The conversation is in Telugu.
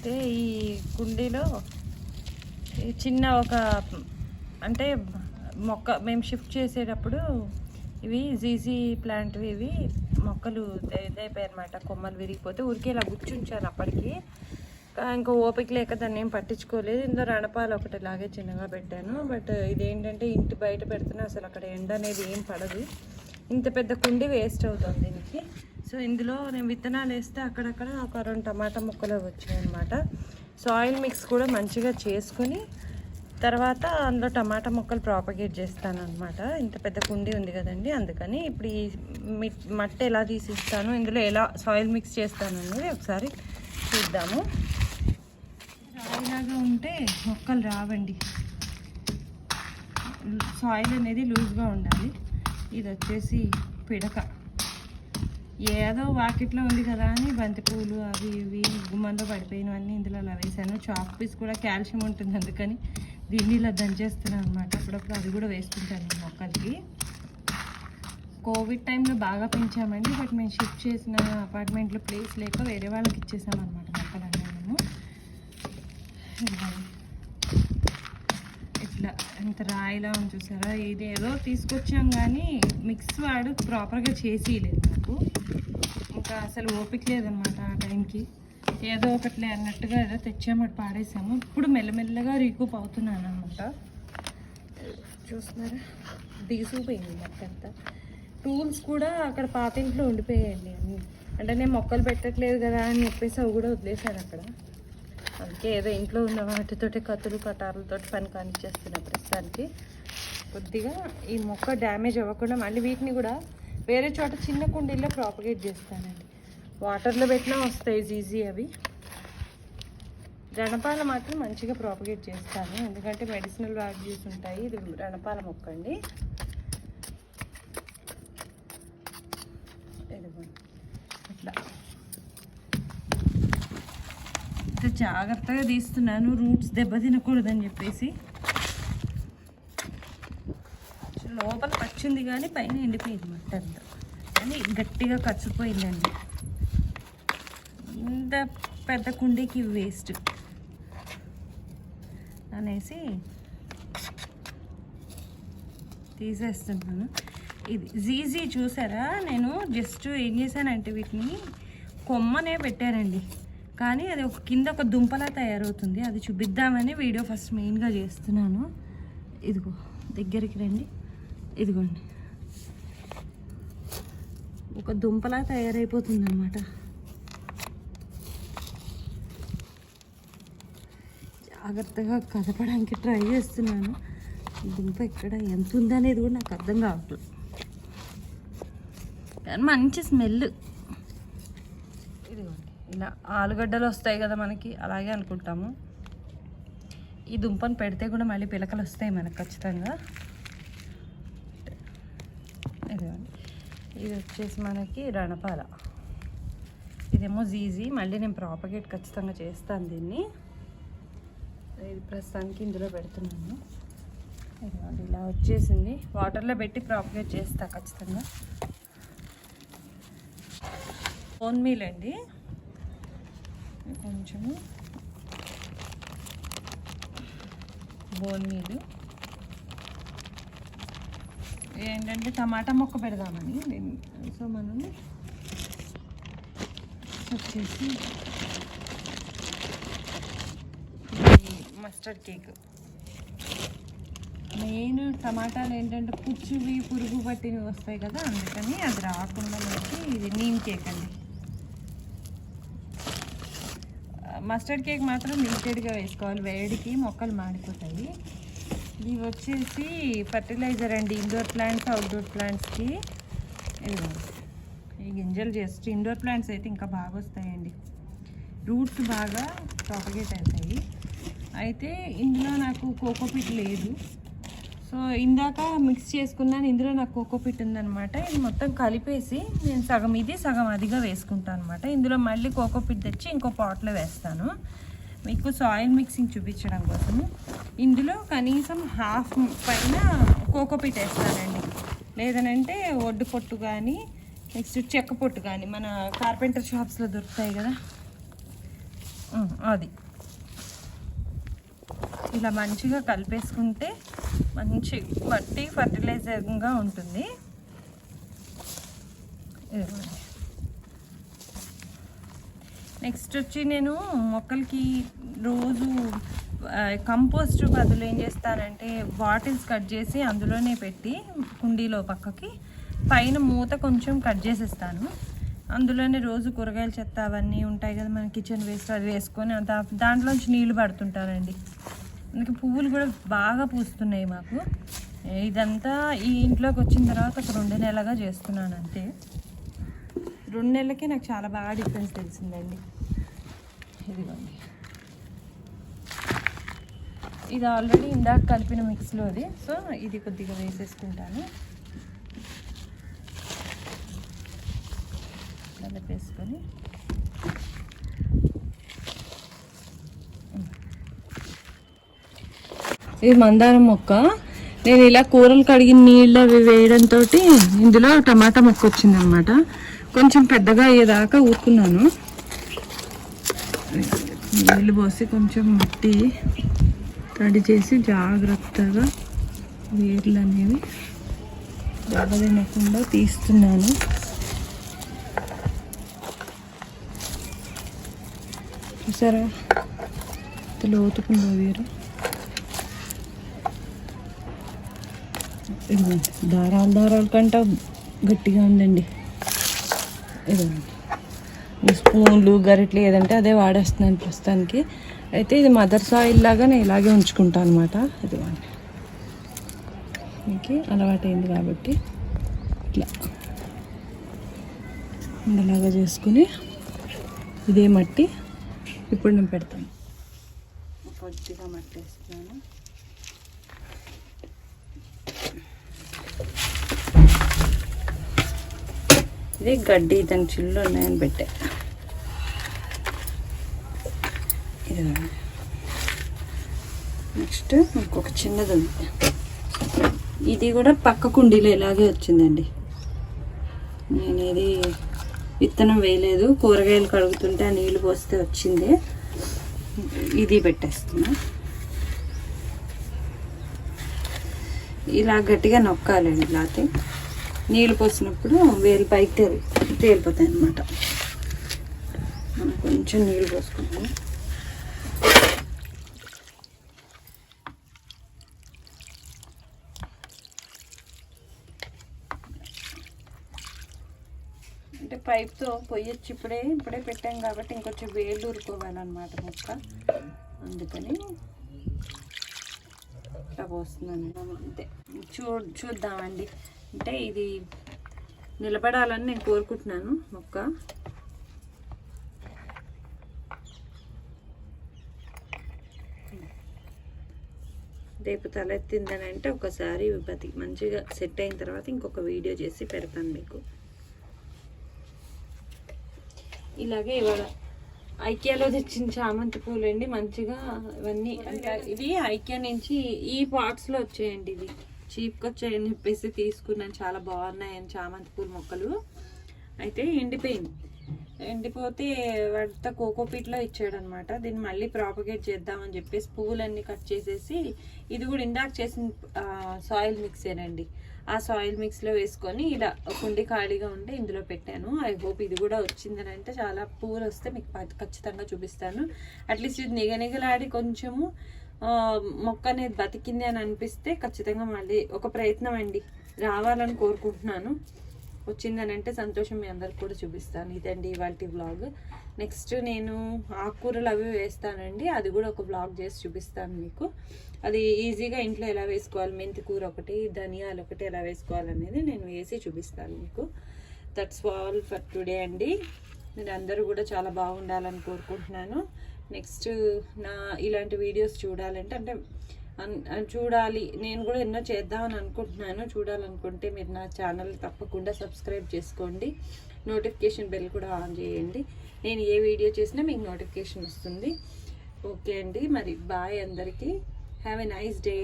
అయితే ఈ కుండీలో చిన్న ఒక అంటే మొక్క మేము షిఫ్ట్ చేసేటప్పుడు ఇవి జీజీ ప్లాంట్వి ఇవి మొక్కలు ఇదైపోయాయి అనమాట. కొమ్మలు విరిగిపోతే ఊరికే ఇలా గుచ్చుంచాను అప్పటికి. ఇంకా ఓపిక లేక దాన్ని ఏం పట్టించుకోలేదు. ఇందులో రణపాలు ఒకటి ఇలాగే చిన్నగా పెట్టాను. బట్ ఇదేంటంటే ఇంటి బయట పెడుతున్నా అసలు అక్కడ ఎండ అనేది ఏం పడదు. ఇంత పెద్ద కుండి వేస్ట్ అవుతుంది దీనికి. సో ఇందులో నేను విత్తనాలు వేస్తే అక్కడక్కడ ఒక 2 టమాటా ముక్కలు వచ్చాయి అనమాట. సాయిల్ మిక్స్ కూడా మంచిగా చేసుకుని తర్వాత అందులో టమాటా మొక్కలు ప్రాపగేట్ చేస్తాను అనమాట. ఇంత పెద్ద కుండీ ఉంది కదండి, అందుకని ఇప్పుడు ఈ మట్టి ఎలా తీసిస్తాను, ఇందులో ఎలా సాయిల్ మిక్స్ చేస్తాను అనేది ఒకసారి చూద్దాము. రాయిలాగా ఉంటే మొక్కలు రావండి, సాయిల్ అనేది లూజ్గా ఉండాలి. ఇది వచ్చేసి పిడక, ఏదో వాకిట్లో ఉంది కదా అని బంతిపూలు అవి ఇవి గుమ్మంలో పడిపోయినవన్నీ ఇందులో అలా వేసాను. చాక్ పీస్ కూడా కాల్షియం ఉంటుంది, అందుకని దీన్ని ఇలా దంచేస్తున్నాను అనమాట. అప్పుడప్పుడు అది కూడా వేసుకుంటాను మొక్కలకి. కోవిడ్ టైంలో బాగా పెంచామండి, బట్ మేము షిఫ్ట్ చేసిన అపార్ట్మెంట్లో ప్లేస్ లేక వేరే వాళ్ళకి ఇచ్చేసామన్నమాట మొక్కలన్నీ మేము. ఇట్లా ఎంత రాయిలా ఉంది చూసారా. ఇది ఏదో తీసుకొచ్చాం కానీ మిక్స్ వాడు ప్రాపర్గా చేసి లేదు నాకు. ఇంకా అసలు ఓపిక లేదనమాట ఆ టైంకి. ఏదో ఒకటిలే అన్నట్టుగా ఏదో తెచ్చామని పాడేసాము. ఇప్పుడు మెల్లమెల్లగా రీకూప్ అవుతున్నాను అనమాట. చూస్తున్నారా, దిగిసిపోయింది మొత్తంతా. టూల్స్ కూడా అక్కడ పాతింట్లో ఉండిపోయాయండి అన్నీ. అంటే నేను మొక్కలు పెట్టట్లేదు కదా అని చెప్పేసి అవి కూడా వదిలేసాను అక్కడ. అందుకే ఏదో ఇంట్లో ఉన్న వాటితోటి కత్తులు కటార్లతోటి పని కానిచ్చేస్తున్నా ప్రస్తుతానికి. కొద్దిగా ఈ మొక్క డ్యామేజ్ అవ్వకుండా మళ్ళీ వీటిని కూడా వేరే చోట చిన్న కుండీల్లో ప్రాపగేట్ చేస్తానండి. వాటర్లో పెట్టినా వస్తాయి ఈజీ అవి. రణపాల మాత్రం మంచిగా ప్రాపగేట్ చేస్తాను, ఎందుకంటే మెడిసినల్ వాల్యూస్ ఉంటాయి. ఇది రణపాల మొక్క అండి. ఇట్లా జాగ్రత్తగా తీస్తున్నాను, రూట్స్ దెబ్బతినకూడదని చెప్పేసి. లోపల పచ్చింది కానీ పైన ఎండిపోయింది మట్టి అంతా, కానీ గట్టిగా కచ్చిపోయిందండి. ఇంత పెద్ద కుండీకి వేస్ట్ అనేసి తీసేస్తున్నాను. ఇది జీజీ చూసారా, నేను జస్ట్ ఏం చేశానంటే వీటిని కొమ్మనే పెట్టానండి, కానీ అది ఒక కింద ఒక దుంపలా తయారవుతుంది. అది చూపిద్దామని వీడియో ఫస్ట్ మెయిన్గా చేస్తున్నాను. ఇదిగో దగ్గరికి రండి, ఇదిగోండి ఒక దుంపలా తయారైపోతుంది అన్నమాట. జాగ్రత్తగా కదపడానికి ట్రై చేస్తున్నాను. దుంప ఎక్కడ ఎంత ఉందనేది కూడా నాకు అర్థం కావట్లేదు, కానీ మంచి స్మెల్. ఇదిగోండి ఇలా ఆలుగడ్డలు వస్తాయి కదా మనకి, అలాగే అనుకుంటాము. ఈ దుంపను పెడితే కూడా మళ్ళీ పిలకలు వస్తాయి మనకు ఖచ్చితంగా. ఇదిగోండి ఇది వచ్చేసి మనకి రణపాల, ఇదేమో జీజీ. మళ్ళీ నేను ప్రాపగేట్ ఖచ్చితంగా చేస్తాను దీన్ని. ఇది ప్రస్తుతానికి ఇందులో పెడుతున్నాను. ఇదిగోండి ఇలా వచ్చేసింది. వాటర్లో పెట్టి ప్రాపగేట్ చేస్తా ఖచ్చితంగా. బోన్ మీల్ అండి, కొంచెము బోన్ మీల్. ఏంటంటే టమాటా మొక్క పెడదామని. సో మనం వచ్చేసి మస్టర్డ్ కేక్. మెయిన్ టమాటాలు ఏంటంటే పుచ్చువి పురుగు పట్టినవి వస్తాయి కదా, అందుకని అది రాకుండా మనకి ఇది నీమ్ కేక్ అండి. మస్టర్డ్ కేక్ మాత్రం లిమిటెడ్గా వేసుకోవాలి, వేడికి మొక్కలు మాడిపోతాయి. ఇవి వచ్చేసి ఫర్టిలైజర్ అండి, ఇండోర్ ప్లాంట్స్ అవుట్డోర్ ప్లాంట్స్కి. ఈ గింజలు జస్ట్ ఇండోర్ ప్లాంట్స్ అయితే ఇంకా బాగా వస్తాయండి, రూట్స్ బాగా ప్రాపగేట్ అవుతాయి. అయితే ఇందులో నాకు కోకోపిట్ లేదు, సో ఇందాక మిక్స్ చేసుకున్నాను. ఇందులో నాకు కోకోపిట్ ఉందనమాట. ఇది మొత్తం కలిపేసి నేను సగం ఇది సగం అదిగా వేసుకుంటాను అనమాట. ఇందులో మళ్ళీ కోకోపిట్ తెచ్చి ఇంకో పాట్లో వేస్తాను మీకు సాయిల్ మిక్సింగ్ చూపించడం కోసము. ఇందులో కనీసం హాఫ్ పైన కోకోపిట్ వేస్తానండి, లేదనంటే ఒడ్డు పొట్టు కానీ నెక్స్ట్ చెక్క పొట్టు కానీ మన కార్పెంటర్ షాప్స్లో దొరుకుతాయి కదా, అది ఇలా మంచిగా కలిపేసుకుంటే మంచి మట్టి ఫర్టిలైజర్గా ఉంటుంది. నెక్స్ట్ వచ్చి నేను మొక్కలకి రోజు కంపోస్ట్ బదులు ఏం చేస్తానంటే బాటిల్స్ కట్ చేసి అందులోనే పెట్టి కుండీలో పక్కకి పైన మూత కొంచెం కట్ చేసేస్తాను. అందులోనే రోజు కూరగాయల చెత్త అవన్నీ ఉంటాయి కదా, మన కిచెన్ వేస్ట్ అది వేసుకొని దాంట్లోంచి నీళ్ళు పడుతుంటానండి. అందుకే పువ్వులు కూడా బాగా పూస్తున్నాయి మాకు. ఇదంతా ఈ ఇంట్లోకి వచ్చిన తర్వాత ఒక 2 నెలలుగా చేస్తున్నాను అంతే. 2 నెలలకే నాకు చాలా బాగా డిఫరెన్స్ తెలిసిందండి. ఇదిగోండి, ఇది ఆల్రెడీ ఇందాక కలిపిన మిక్స్లోది. సో ఇది కొద్దిగా వేసేసుకుంటాను. కలిపేసుకొని ఇది మందారం మొక్క. నేను ఇలా కూరలు కడిగిన నీళ్ళు అవి వేయడంతో ఇందులో టమాటా మొక్క వచ్చిందనమాట. కొంచెం పెద్దగా అయ్యేదాకా ఊరుకున్నాను. నీళ్ళు పోసి కొంచెం మట్టి తడి చేసి జాగ్రత్తగా వేర్లు అనేవి దెబ్బతినకుండా తీస్తున్నాను. చూసారా లోతుకుందో వేరు. దారాల కంటే గట్టిగా ఉందండి. ఇదండి స్పూన్లు గరిటలు ఏదంటే అదే వాడేస్తున్నాను ప్రస్తుతానికి. అయితే ఇది మదర్ సాయిల్ లాగా నేను ఇలాగే ఉంచుకుంటాను అనమాట. ఇదిగోండి, మీకు అలవాటైంది కాబట్టి ఇట్లా అలాగా చేసుకుని ఇదే మట్టి ఇప్పుడు నేను పెడతాను. కొద్దిగా మట్టి వేస్తున్నాను. ఇది గడ్డి దాని చిల్లు ఉన్నాయని పెట్టా. ఇది నెక్స్ట్ ఇంకొక చిన్నది ఉంది. ఇది కూడా పక్క కుండీలో ఇలాగే వచ్చిందండి. నేను ఇది విత్తనం వేయలేదు, కూరగాయలు కడుగుతుంటే ఆ నీళ్ళు పోస్తే వచ్చింది. ఇది పెట్టేస్తున్నా. ఇలా గట్టిగా నొక్కాలండి. లేకపోతే నీళ్ళు పోసినప్పుడు వేలు పైకి తేలిపోతాయి అన్నమాట. మనం కొంచెం నీళ్ళు పోసుకుంటాం. అంటే పైప్తో పొయ్యొచ్చు. ఇప్పుడే పెట్టాం కాబట్టి ఇంకొంచెం వేళ్ళు ఊరుకోవాలన్నమాట మొక్క. అందుకని ఇట్లా పోస్తున్నాను అంతే. చూద్దామండి. అంటే ఇది నిలబడాలని నేను కోరుకుంటున్నాను మొక్క. రేపు తలెత్తిందని అంటే ఒకసారి మంచిగా సెట్ అయిన తర్వాత ఇంకొక వీడియో చేసి పెడతాను మీకు. ఇలాగే ఇవాళ ఐకియాలో తెచ్చిన చామంతి పూలు అండి. మంచిగా ఇవన్నీ అంటే ఇవి ఐకియా నుంచి ఈ పార్ట్స్లో వచ్చాయండి. ఇవి చీప్గా వచ్చాయని చెప్పేసి తీసుకున్నాను. చాలా బాగున్నాయని చామంతి పూల మొక్కలు. అయితే ఎండిపోతే వాటితో కోకోపీట్లో ఇచ్చాడనమాట. దీన్ని మళ్ళీ ప్రాపగేట్ చేద్దామని చెప్పేసి పువ్వులన్నీ కట్ చేసేసి ఇది కూడా ఇందాక చేసిన సాయిల్ మిక్సేనండి. ఆ సాయిల్ మిక్స్లో వేసుకొని ఇలా కుండి ఖాళీగా ఉంటే ఇందులో పెట్టాను. ఐ హోప్ ఇది కూడా వచ్చిందని అంటే చాలా పువ్వులు వస్తే మీకు ఖచ్చితంగా చూపిస్తాను. అట్లీస్ట్ ఇది నిగనిగలాడి కొంచెము మొక్క అనేది బతికింది అని అనిపిస్తే ఖచ్చితంగా మళ్ళీ ఒక ప్రయత్నం అండి రావాలని కోరుకుంటున్నాను. వచ్చిందని అంటే సంతోషం మీ అందరికి కూడా చూపిస్తాను. ఇదండి ఇవాళ వ్లాగ్. నెక్స్ట్ నేను ఆకుకూరలు అవి వేస్తానండి. అది కూడా ఒక వ్లాగ్ చేసి చూపిస్తాను మీకు. అది ఈజీగా ఇంట్లో ఎలా వేసుకోవాలి, మెంతి కూర ఒకటి, ధనియాలు ఒకటి ఎలా వేసుకోవాలనేది నేను వేసి చూపిస్తాను మీకు. దట్స్ ఆల్ ఫర్ టుడే అండి. మీరు అందరూ కూడా చాలా బాగుండాలని కోరుకుంటున్నాను. నెక్స్ట్ ఇలాంటి వీడియోస్ చూడాలంటే అంటే చూడాలి, నేను కూడా ఎన్నో చేద్దామని అనుకుంటున్నాను. చూడాలనుకుంటే మీరు నా ఛానల్ తప్పకుండా సబ్స్క్రైబ్ చేసుకోండి. నోటిఫికేషన్ బెల్ కూడా ఆన్ చేయండి. నేను ఏ వీడియో చేసినా మీకు నోటిఫికేషన్ వస్తుంది. ఓకే అండి, మరి బాయ్ అందరికీ. Have a nice day.